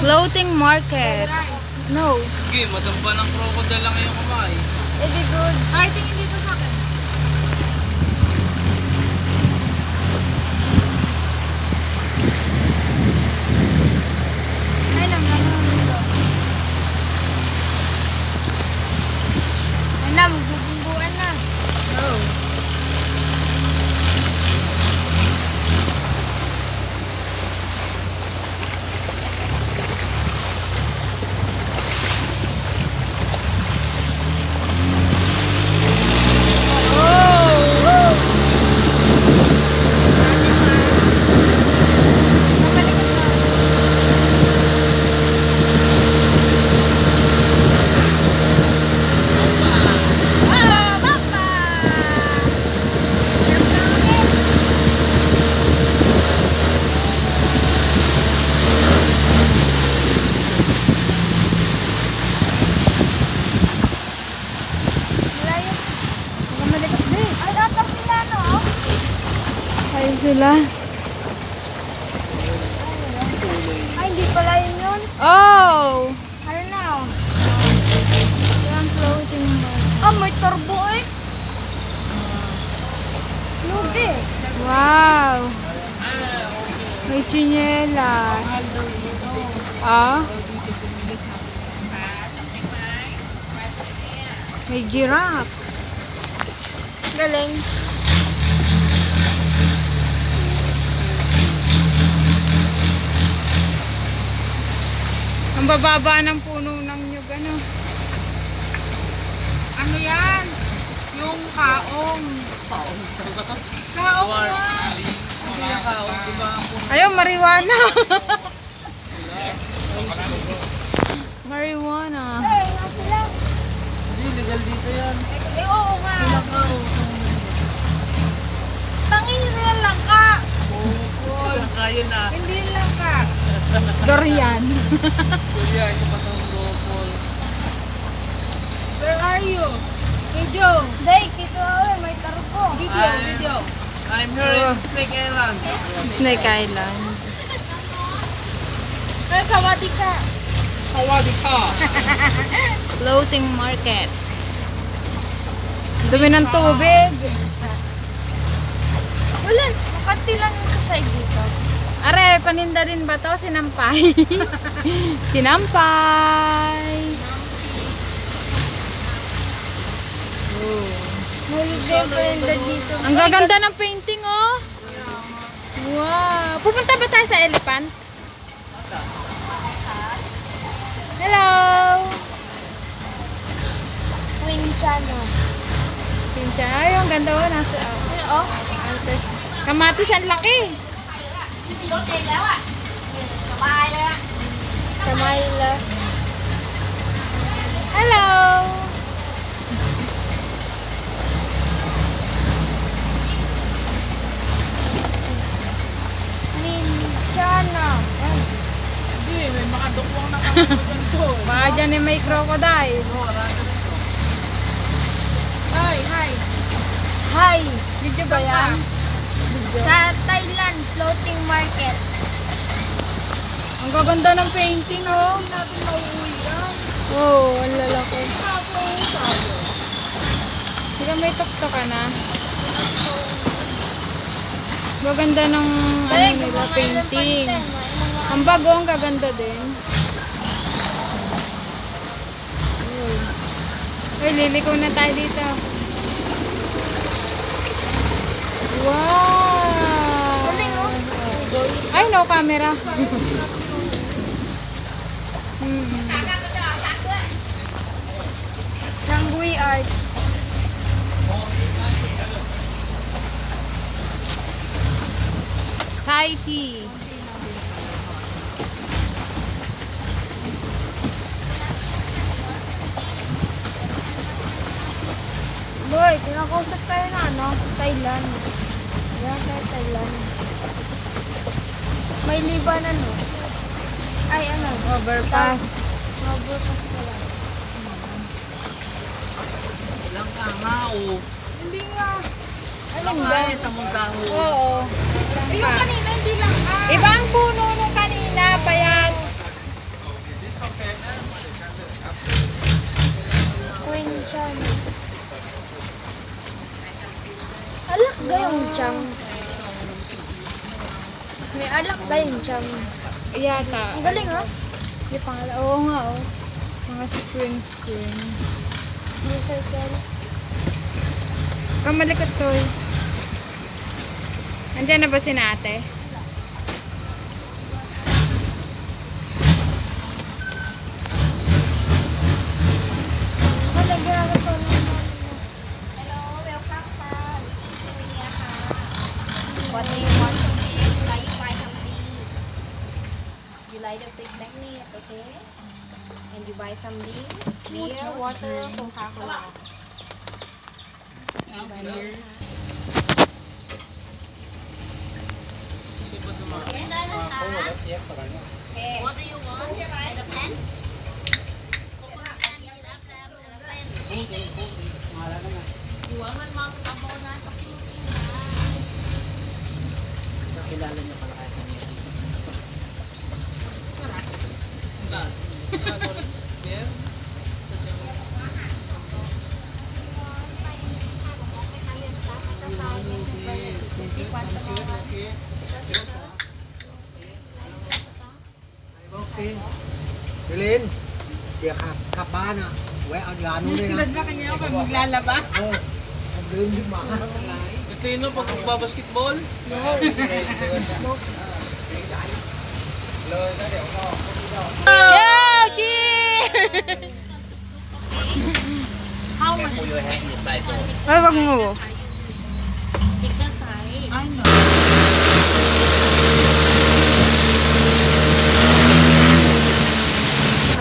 Floating market. No. Sige, madamba ng crocodile lang yung kamay. Very good. Ay, tingin dito sa akin. Ay, naman. Ay, na, magbubungguan na. No. Sila. Ay, hindi pala yun. Oh! Ano na? Yan, floating market. Ah, may turbo eh. Lugi. Wow! May chinelas. Ah? May giraffe. Galing. Ang bababa ng puno ng nyug, ano? Ano yan? Yung kaong. Kaong na. Hindi na kaon, diba? Ayaw, marijuana. Marijuana. Ay, nga sila. Hindi, legal dito yan. Eh, oo nga. Tangin nyo na yan lang ka. Kaya na. Hindi lang ka. Dorian. Kuya, isa pa itong lopol. Where are you? Hey, Joe. Day, kito ako may turbo. Video. I'm here in Snake Island. Snake Island. Ay, sawati ka. Sawadee ka! Floating market. Dumi ng tubig. Wala, makanti lang yung sa side dito. Are, paninda din ba to? Sinampay. Sinampay. May different dito. Ang gaganda ng painting, oh. Wow. Pupunta ba tayo sa elephant? Hello. Quintana. Pincha. Ay, ang ganda, oh. Nasa, oh. Kamatis, ang laki. Kamayla. Hello. Quintana. Hindi, may makadukwang na kami ganito. Baka dyan may crocodile. Hi, hi. Hi. Video ba yan? Sa Thailand, floating market. Ang gaganda ng painting, oh. Hindi natin mauuwi yan. Oh, ang lalaki. Tapos tayo. Sige, may tukto ka na. Gaganda ng ano nila, painting. Ang bago, ang gaganda din. Ay, liliko na tayo dito. Wow! Ay, no camera. Shangui art. Thai tea. Boy, kinakausap kayo na ano? Thailand. Yan kayo Thailand. May libanan no? Ay ano? Overpass. Overpass pala. Ilang kamao. Hindi nga. Ilang kaya tamang dahon. Oo. Yung kanina hindi lang Iba ang puno nung kanina, payat. Mincham. Yata. Ang galing ha? Yung pangalan. Oo nga, oh. Mga spring. May circle. Kamalikot to eh. Andiyan na ba si ate? Malagyan ako to ng What do you want from me? You like to buy something. You like the fridge magnet, okay? And you buy something. Beer, water, Coca-Cola. Okay. What do you want? Elephant? Iwan man mga tabo na sa Kilala niya pala kahit ano yan. Sarap. Beer? Okay. Pilin. Di ka ba na? Uwe, ang gano din ha. Na kanya ako maglalaba. Oo. Ang gayon din mga. Ito yun pag magbabasketball. Yo, cheers! How much? Ay, wag mo. Pick the size. I know.